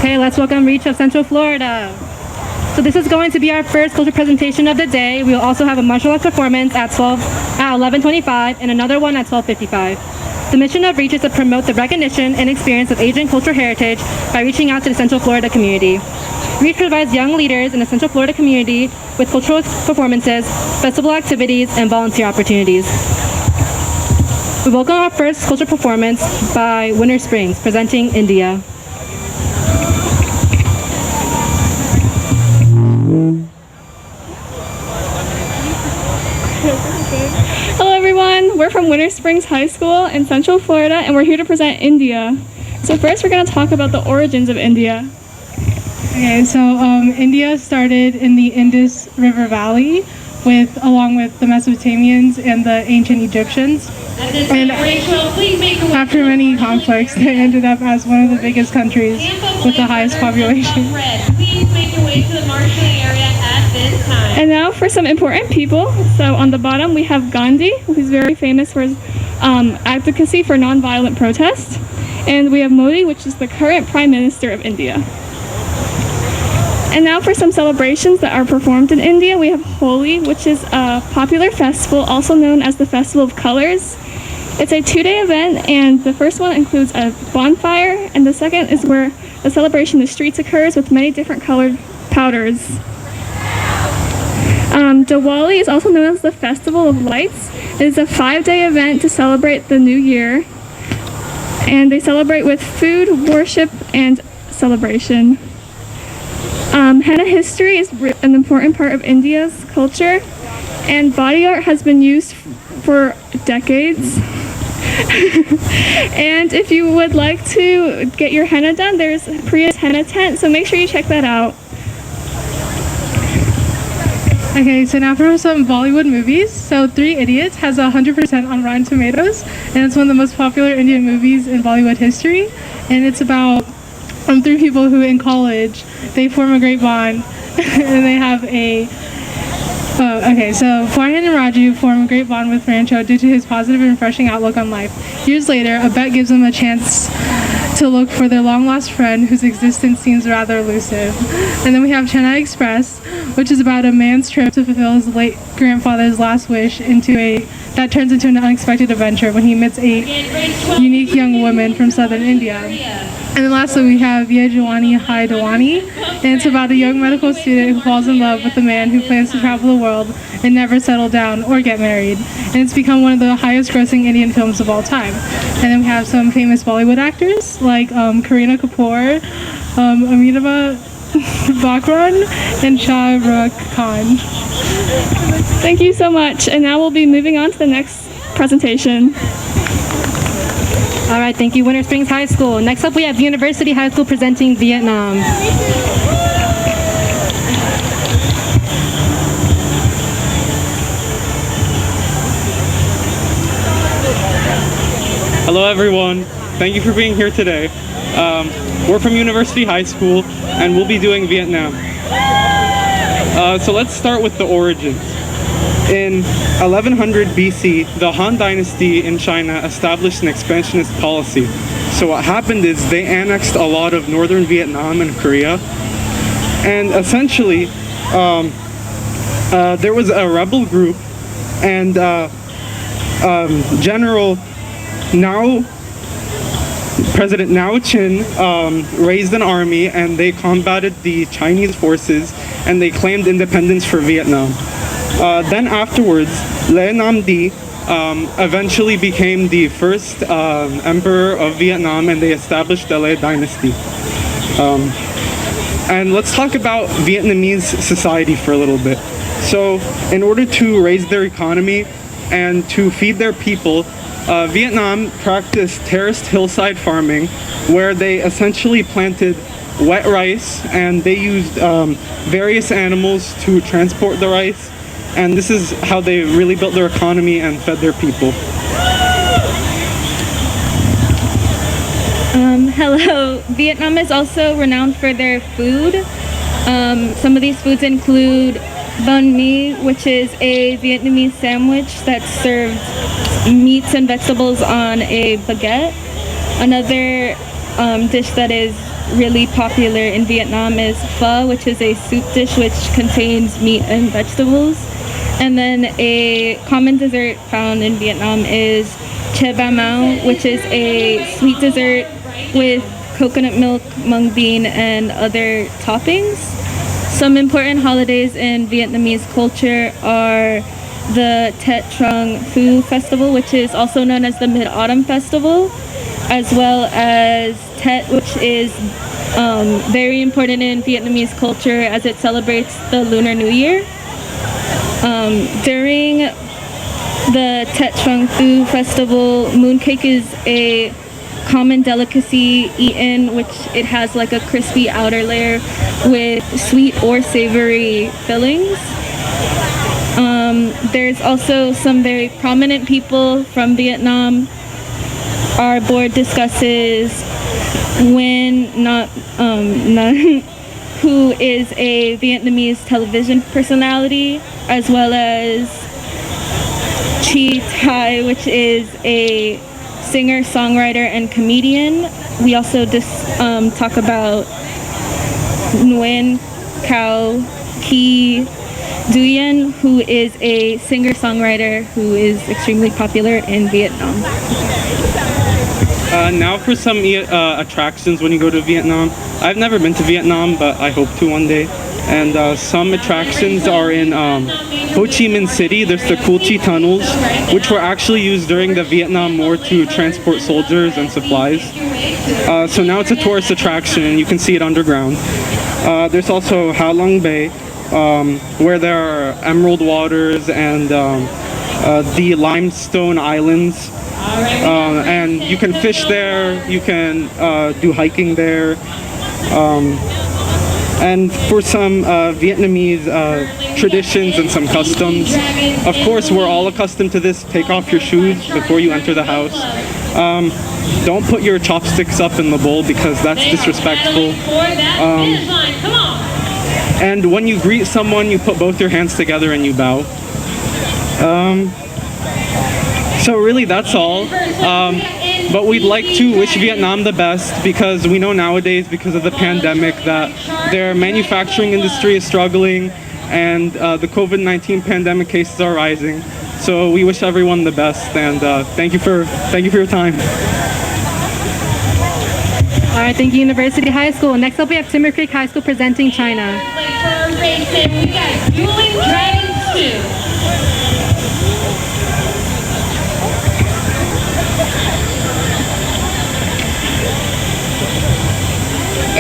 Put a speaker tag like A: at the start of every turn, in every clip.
A: Okay, let's welcome Reach of Central Florida. So this is going to be our first culture presentation of the day. We will also have a martial arts performance at 11:25 and another one at 12:55. The mission of Reach is to promote the recognition and experience of Asian cultural heritage by reaching out to the Central Florida community. Reach provides young leaders in the Central Florida community with cultural performances, festival activities, and volunteer opportunities. We welcome our first cultural performance by Winter Springs, presenting India.
B: Hello everyone, we're from Winter Springs High School in Central Florida and we're here to present India. So first we're going to talk about the origins of India.
C: Okay, so India started in the Indus River Valley along with the Mesopotamians and the ancient Egyptians. And after many conflicts, they ended up as one of the biggest countries with the highest population.
B: And now for some important people. So on the bottom we have Gandhi, who's very famous for his advocacy for nonviolent protest. And we have Modi, which is the current Prime Minister of India. And now for some celebrations that are performed in India, we have Holi, which is a popular festival, also known as the Festival of Colors. It's a 2-day event, and the first one includes a bonfire, and the second is where the celebration in the streets occurs with many different colored powders. Diwali is also known as the Festival of Lights. It is a 5-day event to celebrate the new year, and they celebrate with food, worship, and celebration. Henna history is an important part of India's culture, and body art has been used for decades. And if you would like to get your henna done, there's Priya's Henna Tent, so make sure you check that out.
C: Okay, so now for some Bollywood movies. So Three Idiots has 100% on Rotten Tomatoes, and it's one of the most popular Indian movies in Bollywood history. And it's about three people who in college, they form a great bond, and they have so Farhan and Raju form a great bond with Rancho due to his positive and refreshing outlook on life. Years later, a bet gives them a chance to look for their long-lost friend whose existence seems rather elusive. And then we have Chennai Express, which is about a man's trip to fulfill his late grandfather's last wish that turns into an unexpected adventure when he meets a unique young woman from southern India. And then lastly, we have Ye Jawani Hai Diwani, and it's about a young medical student who falls in love with a man who plans to travel the world and never settle down or get married. And it's become one of the highest grossing Indian films of all time. And then we have some famous Bollywood actors like Kareena Kapoor, Amitabh Bachchan, and Shah Rukh Khan.
B: Thank you so much, and now we'll be moving on to the next presentation.
A: All right, thank you, Winter Springs High School. Next up, we have University High School presenting Vietnam.
D: Hello, everyone. Thank you for being here today. We're from University High School, and we'll be doing Vietnam. So let's start with the origins. In 1100 BC, the Han Dynasty in China established an expansionist policy. So what happened is they annexed a lot of northern Vietnam and Korea. And essentially, there was a rebel group, and President Ngo Chin raised an army, and they combated the Chinese forces, and they claimed independence for Vietnam. Then afterwards, Le Nam Di eventually became the first emperor of Vietnam, and they established the Le Dynasty. And let's talk about Vietnamese society for a little bit. So in order to raise their economy and to feed their people, Vietnam practiced terraced hillside farming, where they essentially planted wet rice, and they used various animals to transport the rice. And this is how they really built their economy and fed their people.
E: Hello. Vietnam is also renowned for their food. Some of these foods include banh mi, which is a Vietnamese sandwich that serves meats and vegetables on a baguette. Another dish that is really popular in Vietnam is pho, which is a soup dish which contains meat and vegetables. And then a common dessert found in Vietnam is chè ba mao, which is a sweet dessert with coconut milk, mung bean, and other toppings. Some important holidays in Vietnamese culture are the Tet Trung Thu Festival, which is also known as the Mid-Autumn Festival, as well as Tet, which is very important in Vietnamese culture as it celebrates the Lunar New Year. During the Tet Trung Thu Festival, mooncake is a common delicacy eaten, which it has like a crispy outer layer with sweet or savory fillings. There's also some very prominent people from Vietnam. Our board discusses Nguyen Nhan, who is a Vietnamese television personality, as well as Chi Thai, which is a singer, songwriter, and comedian. We also talk about Nguyen Cao Ki Duyen, who is a singer-songwriter who is extremely popular in Vietnam.
D: Now for some attractions when you go to Vietnam. I've never been to Vietnam, but I hope to one day. And some attractions are in Ho Chi Minh City. There's the Kulchi Tunnels, which were actually used during the Vietnam War to transport soldiers and supplies. So now it's a tourist attraction, and you can see it underground. There's also Ha Long Bay, where there are emerald waters and the limestone islands. And you can fish there, you can do hiking there. And for some Vietnamese traditions and some customs, of course we're all accustomed to this: take off your shoes before you enter the house. Don't put your chopsticks up in the bowl because that's disrespectful. And when you greet someone, you put both your hands together and you bow. So really that's all. But we'd like to wish Vietnam the best because we know nowadays, because of the pandemic, that their manufacturing industry is struggling and the COVID-19 pandemic cases are rising. So we wish everyone the best, and thank you for your time.
A: All right, thank you, University High School. Next up, we have Timber Creek High School presenting China.
F: We got Dueling Dragons 2.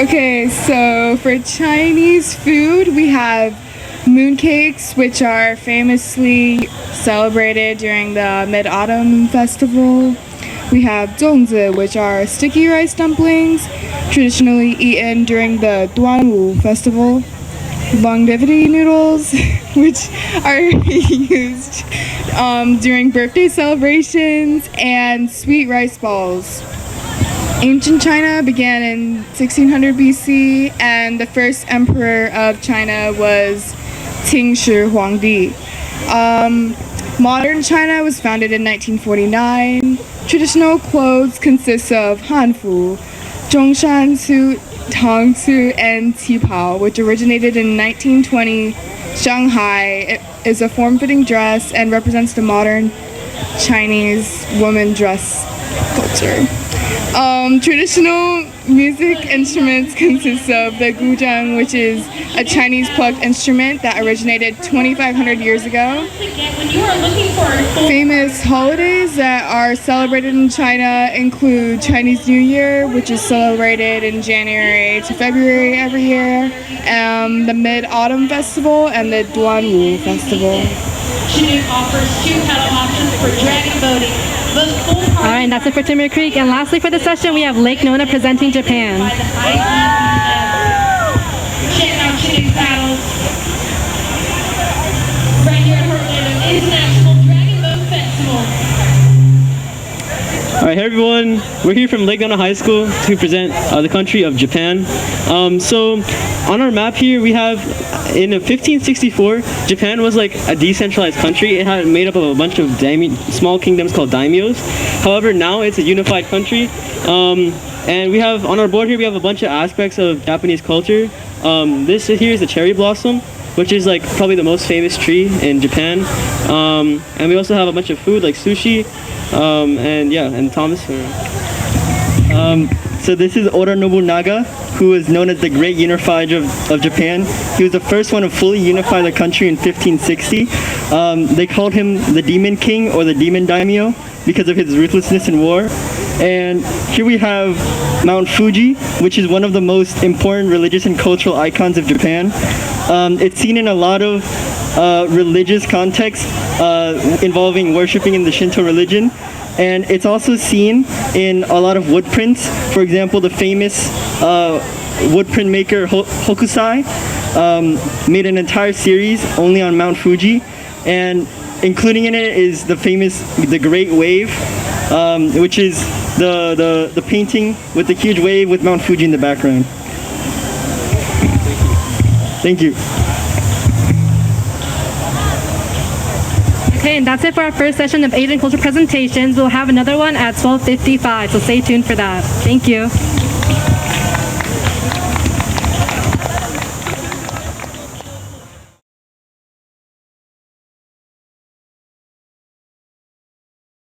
G: Okay, so for Chinese food, we have mooncakes, which are famously celebrated during the Mid-Autumn Festival. We have zongzi, which are sticky rice dumplings, traditionally eaten during the Duanwu Festival. Longevity noodles, which are used during birthday celebrations, and sweet rice balls. Ancient China began in 1600 BC, and the first emperor of China was Qing Shi Huangdi. Modern China was founded in 1949. Traditional clothes consist of hanfu, zhongshan suit, tang suit, and qipao, which originated in 1920. Shanghai is a form-fitting dress and represents the modern Chinese woman dress culture. Traditional music instruments consist of the guzheng, which is a Chinese plucked instrument that originated 2,500 years ago. Famous holidays that are celebrated in China include Chinese New Year, which is celebrated in January to February every year, the Mid-Autumn Festival, and the Duanwu Festival.
F: Shooting offers 2 paddle options for dragon boating.
A: All right, and that's it for Timber Creek. And lastly for the session, we have Lake Nona presenting Japan.
F: By the IEEF. Check out shooting paddles. Right here at Orlando International Dragon Boat Festival.
D: All
H: Alright, hey everyone. We're here from Lake Gunma High School to present the country of Japan. So on our map here we have, in 1564, Japan was like a decentralized country. It had made up of a bunch of small kingdoms called daimyos. However, now it's a unified country. And we have, on our board here, we have a bunch of aspects of Japanese culture. This here is the cherry blossom, which is like probably the most famous tree in Japan. And we also have a bunch of food like sushi. And yeah, and Thomas.
I: So this is Oda Nobunaga, who is known as the Great Unifier of Japan. He was the first one to fully unify the country in 1560. They called him the Demon King or the Demon Daimyo because of his ruthlessness in war. And here we have Mount Fuji, which is one of the most important religious and cultural icons of Japan. It's seen in a lot of religious contexts involving worshiping in the Shinto religion. And it's also seen in a lot of wood prints. For example, the famous wood print maker Hokusai made an entire series only on Mount Fuji. And including in it is the Great Wave, which is the painting with the huge wave with Mount Fuji in the background. Thank you.
A: Okay, and that's it for our first session of Asian culture presentations. We'll have another one at 12:55, so stay tuned for that. Thank you.